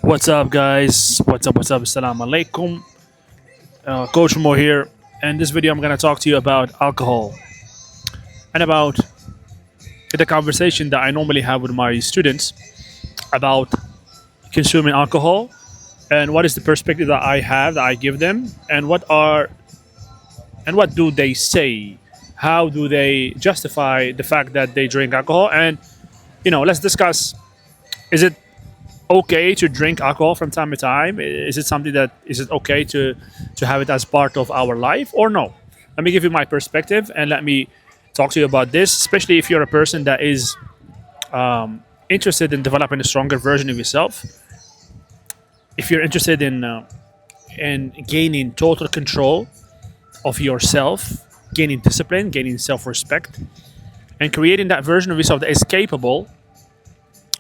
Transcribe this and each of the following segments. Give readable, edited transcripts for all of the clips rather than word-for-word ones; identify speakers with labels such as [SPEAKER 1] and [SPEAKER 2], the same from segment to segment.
[SPEAKER 1] What's up, guys? What's up? Assalamu alaikum. Coach Mo here. And this video, I'm going to talk to you about alcohol and about the conversation that I normally have with my students about consuming alcohol and what is the perspective that I have that I give them and what do they say? How do they justify the fact that they drink alcohol? And let's discuss: is it okay to drink alcohol from time to time? Is it okay to have it as part of our life or no? Let me give you my perspective and let me talk to you about this, especially if you're a person that is interested in developing a stronger version of yourself. If you're interested in gaining total control of yourself, gaining discipline, gaining self-respect, and creating that version of yourself that is capable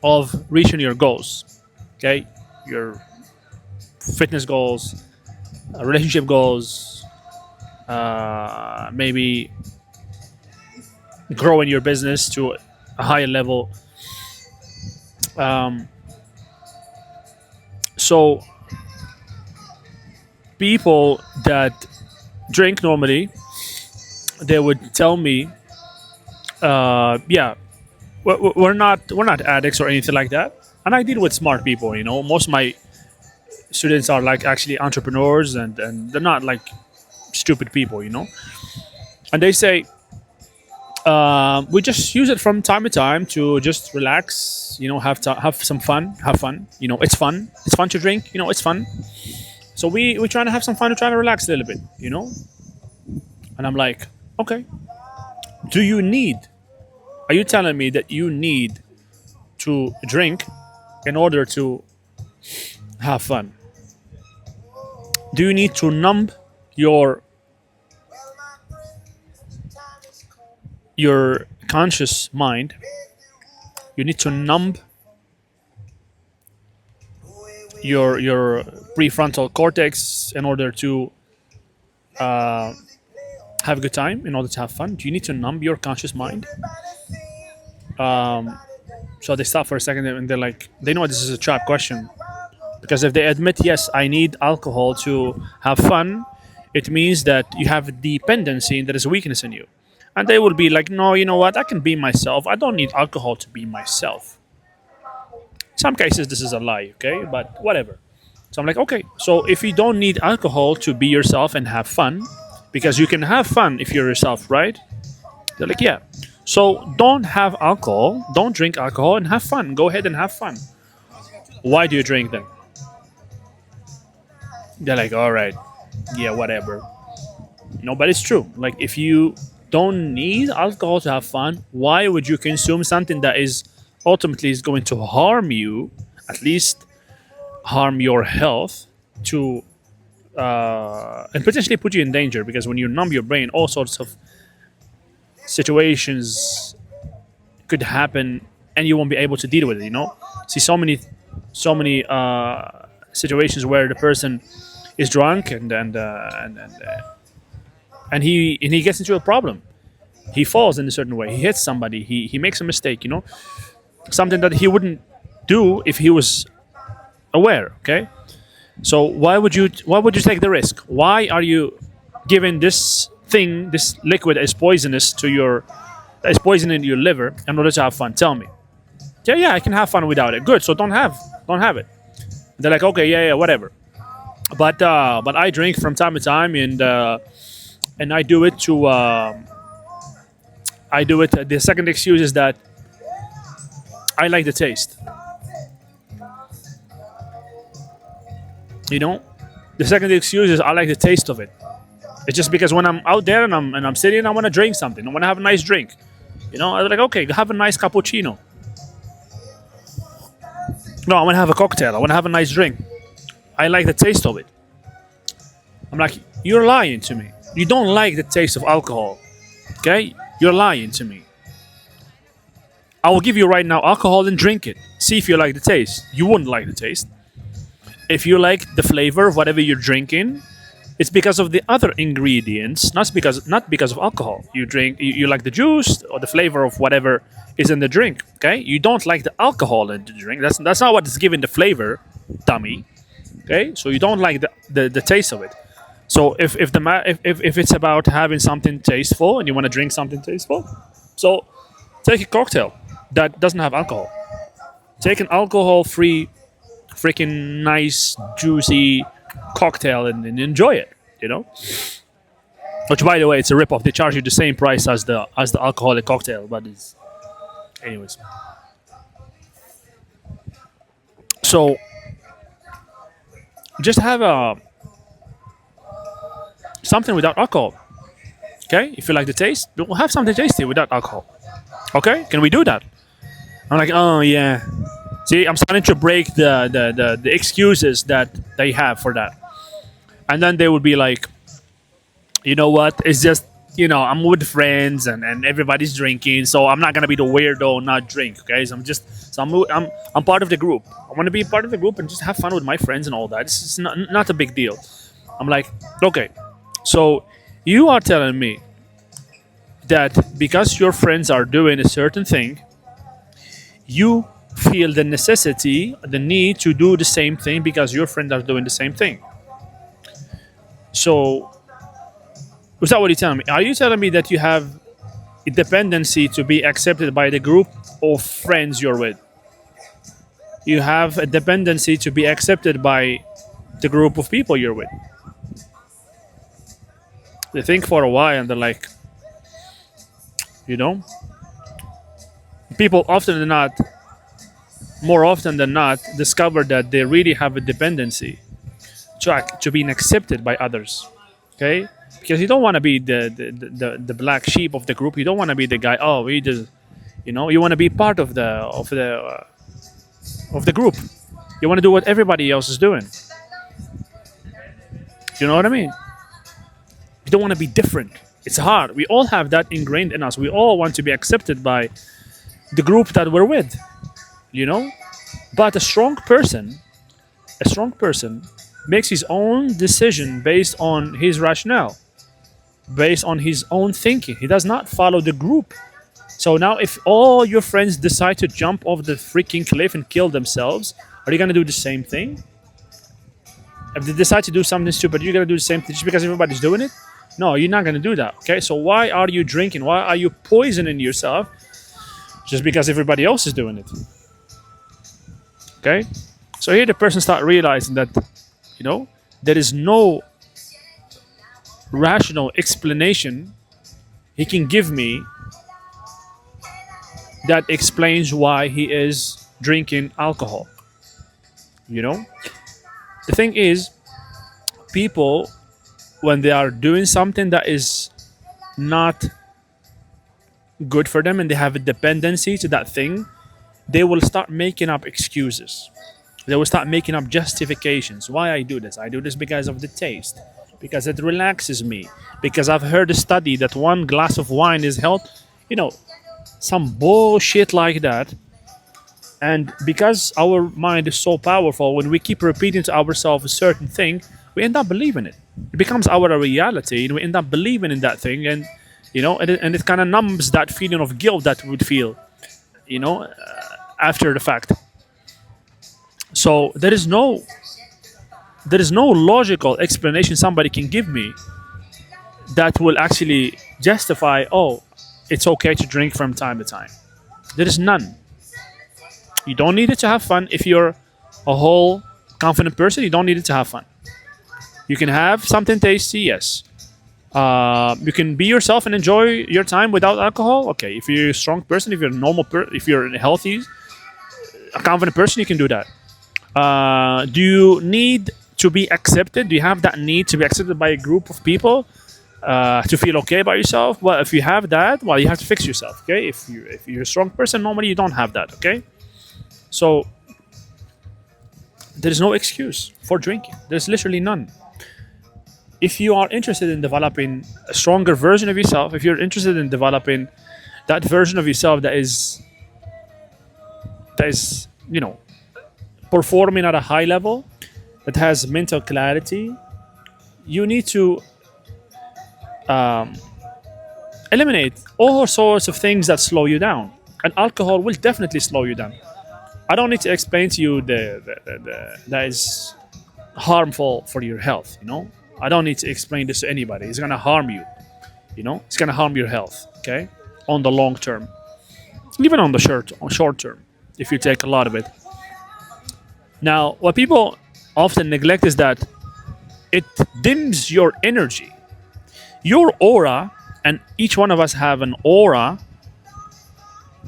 [SPEAKER 1] of reaching your goals. Okay, your fitness goals, relationship goals, maybe growing your business to a higher level. Um, so people that drink normally, they would tell me, yeah, we're not addicts or anything like that. And I deal with smart people. Most of my students are like actually entrepreneurs, and they're not like stupid people. And they say, we just use it from time to time to just relax. Have some fun, have fun. It's fun. It's fun to drink. It's fun. So we're trying to have some fun. We're trying to relax a little bit. And I'm like, okay. Do you need? Are you telling me that you need to drink in order to have fun? Do you need to numb your conscious mind? You need to numb your prefrontal cortex in order to have a good time, in order to have fun? Do you need to numb your conscious mind? So they stop for a second and they're like, they know this is a trap question. Because if they admit, yes, I need alcohol to have fun, it means that you have a dependency and there is a weakness in you. And they will be like, no, you know what? I can be myself. I don't need alcohol to be myself. In some cases, this is a lie, okay? But whatever. So I'm like, okay, so if you don't need alcohol to be yourself and have fun, because you can have fun if you're yourself, right? They're like, yeah. So don't have alcohol, don't drink alcohol and have fun. Go ahead and have fun. Why do you drink then? They're like, all right, yeah, whatever. No, but it's true. Like, if you don't need alcohol to have fun, why would you consume something that is ultimately is going to harm you, at least harm your health, to and potentially put you in danger? Because when you numb your brain, all sorts of situations could happen and you won't be able to deal with it. See so many situations where the person is drunk and he gets into a problem. He falls in a certain way, he hits somebody, he makes a mistake, something that he wouldn't do if he was aware. Okay, so why would you take the risk? Why are you giving this thing, this liquid that is poisonous to your that is poisoning your liver, in order to have fun? Tell me. Yeah, I can have fun without it. Good. So don't have it. They're like, okay, yeah, whatever. But I drink from time to time, and I do it to I do it. The second excuse is that I like the taste. You know, the second excuse is I like the taste of it. It's just because when I'm out there and I'm sitting, I want to drink something. I want to have a nice drink. I'm like, okay, have a nice cappuccino. No, I want to have a cocktail. I want to have a nice drink. I like the taste of it. I'm like, you're lying to me. You don't like the taste of alcohol. Okay? You're lying to me. I will give you right now alcohol and drink it. See if you like the taste. You wouldn't like the taste. If you like the flavor of whatever you're drinking, it's because of the other ingredients, not because of alcohol. You like the juice or the flavor of whatever is in the drink. Okay? You don't like the alcohol in the drink. That's not what is giving the flavor. dummy. Okay, so you don't like the taste of it. So if it's about having something tasteful and you want to drink something tasteful, so take a cocktail that doesn't have alcohol. Take an alcohol-free, freaking nice, juicy cocktail and enjoy it. You know. Which, by the way, it's a rip-off. They charge you the same price as the alcoholic cocktail, but it's anyways. So just have something without alcohol. Okay, if you like the taste, we'll have something tasty without alcohol. Okay, can we do that? I'm like, oh yeah. See, I'm starting to break the excuses that they have for that, and then they would be like, you know what? It's just I'm with friends and everybody's drinking, so I'm not gonna be the weirdo and not drink. Okay, so I'm part of the group. I want to be part of the group and just have fun with my friends and all that. It's not a big deal. I'm like, okay, so you are telling me that because your friends are doing a certain thing, you feel the necessity, the need to do the same thing because your friends are doing the same thing. So, is that what you're telling me? Are you telling me that you have a dependency to be accepted by the group of friends you're with? You have a dependency to be accepted by the group of people you're with. They think for a while and they're like, you know, people often than not, more often than not, discover that they really have a dependency to being accepted by others. Okay, because you don't want to be the black sheep of the group. You don't want to be the guy. Oh, we just, you want to be part of the group. You want to do what everybody else is doing. You know what I mean? You don't want to be different. It's hard. We all have that ingrained in us. We all want to be accepted by the group that we're with. But a strong person makes his own decision based on his rationale, based on his own thinking. He does not follow the group. So now, if all your friends decide to jump off the freaking cliff and kill themselves, are you going to do the same thing? If they decide to do something stupid, you're going to do the same thing just because everybody's doing it? No, you're not going to do that. Okay, so why are you drinking? Why are you poisoning yourself just because everybody else is doing it? Okay, so here the person start realizing that there is no rational explanation he can give me that explains why he is drinking alcohol. The thing is, people, when they are doing something that is not good for them and they have a dependency to that thing, they will start making up excuses. They will start making up justifications. Why I do this? I do this because of the taste, because it relaxes me, because I've heard a study that one glass of wine is health, some bullshit like that. And because our mind is so powerful, when we keep repeating to ourselves a certain thing, we end up believing it. It becomes our reality, and we end up believing in that thing, and it kind of numbs that feeling of guilt that we would feel, after the fact. So there is no logical explanation somebody can give me that will actually justify, oh, it's okay to drink from time to time. There is none. You don't need it to have fun. If you're a whole confident person, you don't need it to have fun. You can have something tasty, yes. You can be yourself and enjoy your time without alcohol. Okay, if you're a strong person, if you're a normal if you're a healthy, a confident person, you can do that. Do you need to be accepted? Do you have that need to be accepted by a group of people to feel okay about yourself? Well, if you have that, well, you have to fix yourself. Okay, if you're a strong person, normally you don't have that. Okay, so there is no excuse for drinking. There's literally none. If you are interested in developing a stronger version of yourself, if you're interested in developing that version of yourself that is performing at a high level, that has mental clarity, you need to eliminate all sorts of things that slow you down. And alcohol will definitely slow you down. I don't need to explain to you that is harmful for your health. I don't need to explain this to anybody. It's gonna harm you. It's gonna harm your health. Okay, on the long term, even on the short term, if you take a lot of it. Now, what people often neglect is that it dims your energy, your aura, and each one of us have an aura,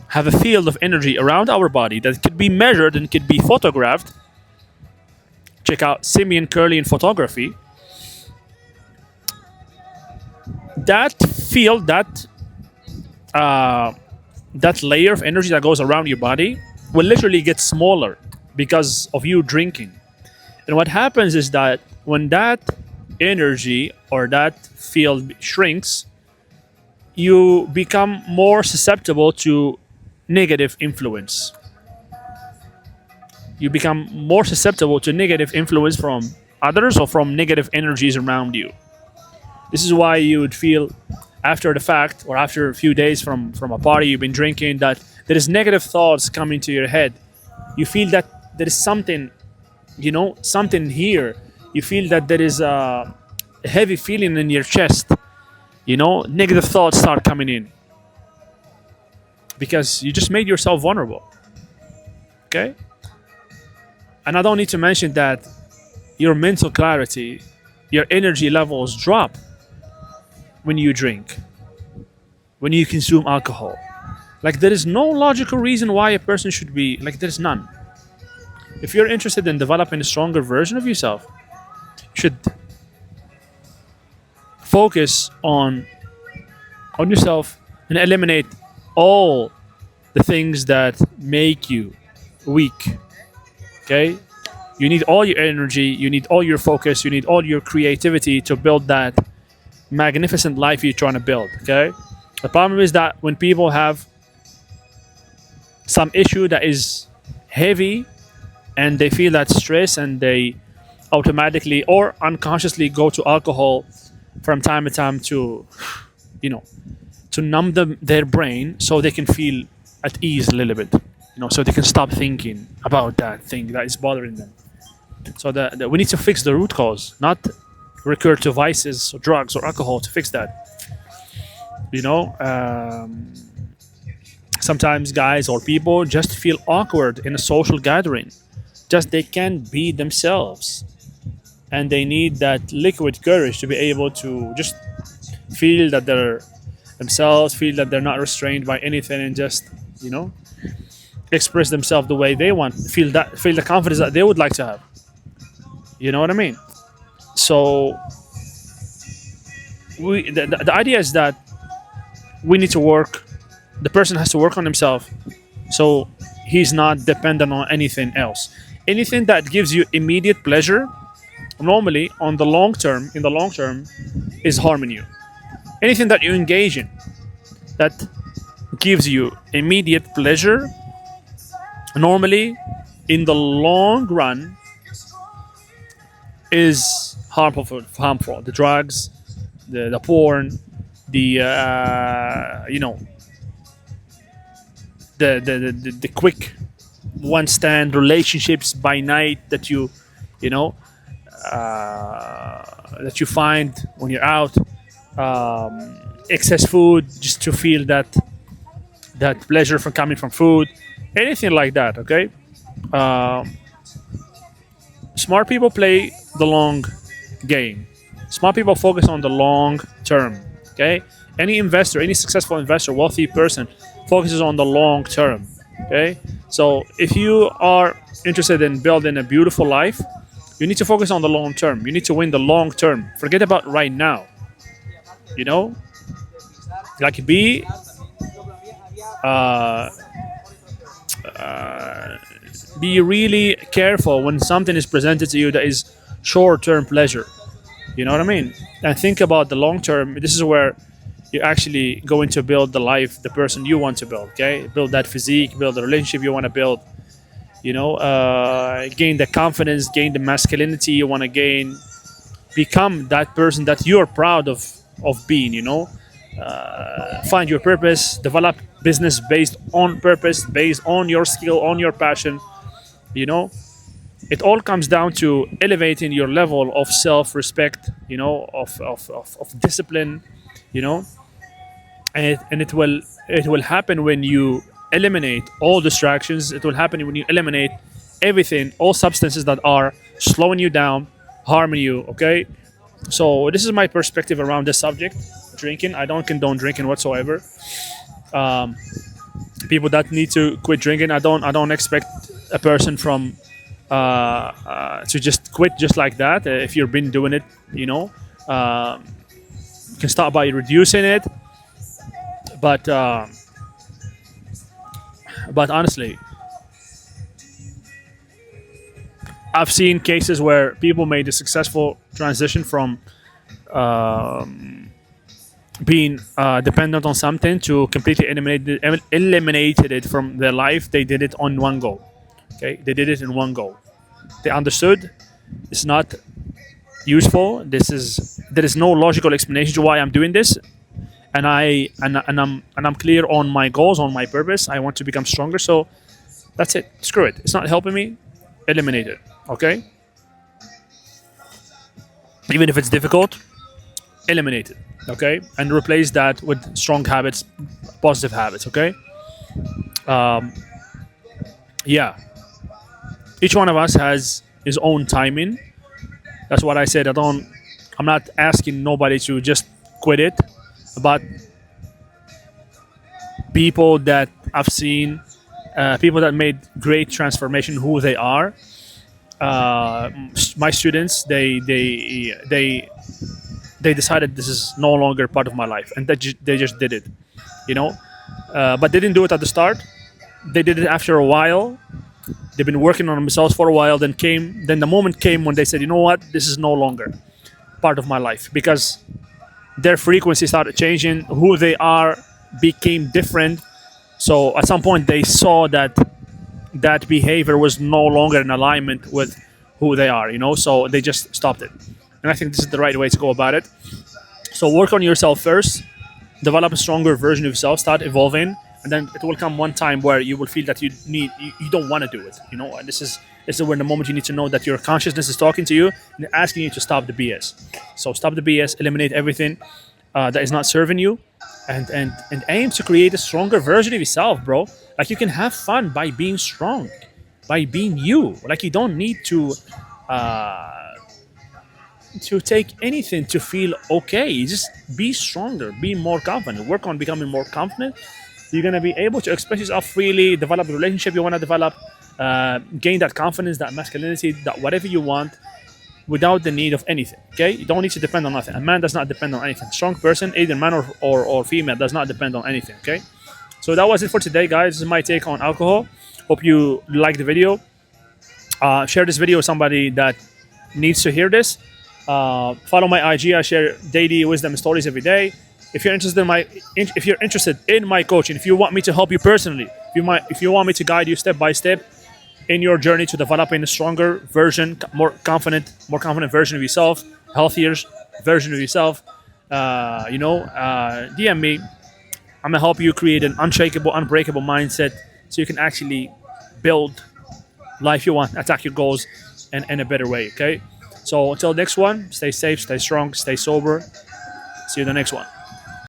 [SPEAKER 1] have a field of energy around our body that could be measured and could be photographed. Check out Simeon Curley in photography. That field, that layer of energy that goes around your body will literally get smaller because of you drinking. And what happens is that when that energy or that field shrinks, you become more susceptible to negative influence. You become more susceptible to negative influence from others or from negative energies around you. This is why you would feel after the fact or after a few days from a party you've been drinking that there is negative thoughts coming to your head. You feel that there is something, something here. You feel that there is a heavy feeling in your chest. Negative thoughts start coming in because you just made yourself vulnerable. Okay? And I don't need to mention that your mental clarity, your energy levels drop when you drink, when you consume alcohol. Like, there is no logical reason why a person should be like, there's none. If you're interested in developing a stronger version of yourself, you should focus on yourself and eliminate all the things that make you weak. Okay? You need all your energy, you need all your focus, you need all your creativity to build that magnificent life you're trying to build. Okay? The problem is that when people have some issue that is heavy and they feel that stress and they automatically or unconsciously go to alcohol from time to time to numb their brain so they can feel at ease a little bit, so they can stop thinking about that thing that is bothering them. So we need to fix the root cause, not recur to vices or drugs or alcohol to fix that. Sometimes guys or people just feel awkward in a social gathering. Just they can't be themselves. And they need that liquid courage to be able to just feel that they're themselves, feel that they're not restrained by anything, and just, express themselves the way they want, feel the confidence that they would like to have. You know what I mean? So the idea is that we need to work, the person has to work on himself so he's not dependent on anything else. Anything that gives you immediate pleasure normally in the long term is harming you. Anything that you engage in that gives you immediate pleasure normally in the long run is harmful. The drugs, the porn, the the quick one stand relationships by night that that you find when you're out, excess food just to feel that pleasure from coming from food, anything like that. Okay. Smart people play the long game. Smart people focus on the long term. Okay. Any successful investor, wealthy person focuses on the long term. Okay. So if you are interested in building a beautiful life, you need to focus on the long term. You need to win the long term. Forget about right now. Like be really careful when something is presented to you that is short-term pleasure. You know what I mean? And think about the long term. This is where you're actually going to build the life, the person you want to build. Okay, build that physique, build the relationship you want to build. Gain the confidence, gain the masculinity you want to gain. Become that person that you're proud of being. find your purpose, develop business based on purpose, based on your skill, on your passion. You know, it all comes down to elevating your level of self-respect. You know, of discipline. You know, and it will happen when you eliminate all distractions. It will happen when you eliminate everything, all substances that are slowing you down, harming you. Okay, so this is my perspective around this subject, drinking. I don't condone drinking whatsoever. People that need to quit drinking, I don't expect a person from to just quit just like that. If you've been doing it, you can start by reducing it. But honestly, I've seen cases where people made a successful transition from being dependent on something to completely eliminated it from their life. They did it on one go. Okay, they did it in one go. They understood it's not useful. There is no logical explanation to why I'm doing this, and I'm clear on my goals, on my purpose. I want to become stronger. So that's it. Screw it. It's not helping me. Eliminate it. Okay. Even if it's difficult, eliminate it. Okay, and replace that with strong habits, positive habits. Okay. Yeah. Each one of us has his own timing. That's what I said. I'm not asking nobody to just quit it, but people that I've seen, people that made great transformation, who they are. My students, they decided this is no longer part of my life, and they just did it, but they didn't do it at the start. They did it after a while. They've been working on themselves for a while. Then the moment came when they said, you know what, this is no longer part of my life, because their frequency started changing. Who they are became different. So at some point they saw that behavior was no longer in alignment with who they are. So they just stopped it. And I think this is the right way to go about it. So work on yourself first, develop a stronger version of yourself, start evolving, and then it will come one time where you will feel that you don't want to do it. And this is when the moment you need to know that your consciousness is talking to you and asking you to stop the BS. So stop the BS, eliminate everything that is not serving you, and aim to create a stronger version of yourself, bro. Like, you can have fun by being strong, by being you. Like, you don't need to take anything to feel okay. You just be stronger, be more confident, work on becoming more confident. You're going to be able to express yourself freely, develop a relationship you want to develop, gain that confidence, that masculinity, that whatever you want, without the need of anything. Okay, you don't need to depend on nothing. A man does not depend on anything. Strong person, either man or female, does not depend on anything. Okay, so that was it for today, guys. This is my take on alcohol. Hope you liked the video. Share this video with somebody that needs to hear this. Follow my IG. I share daily wisdom stories every day. If you're interested in my coaching, if you want me to help you personally, if you want me to guide you step by step in your journey to developing a stronger version, more confident version of yourself, healthier version of yourself, DM me. I'm gonna help you create an unshakable, unbreakable mindset so you can actually build life you want, attack your goals in a better way. Okay. So until next one, stay safe, stay strong, stay sober. See you in the next one.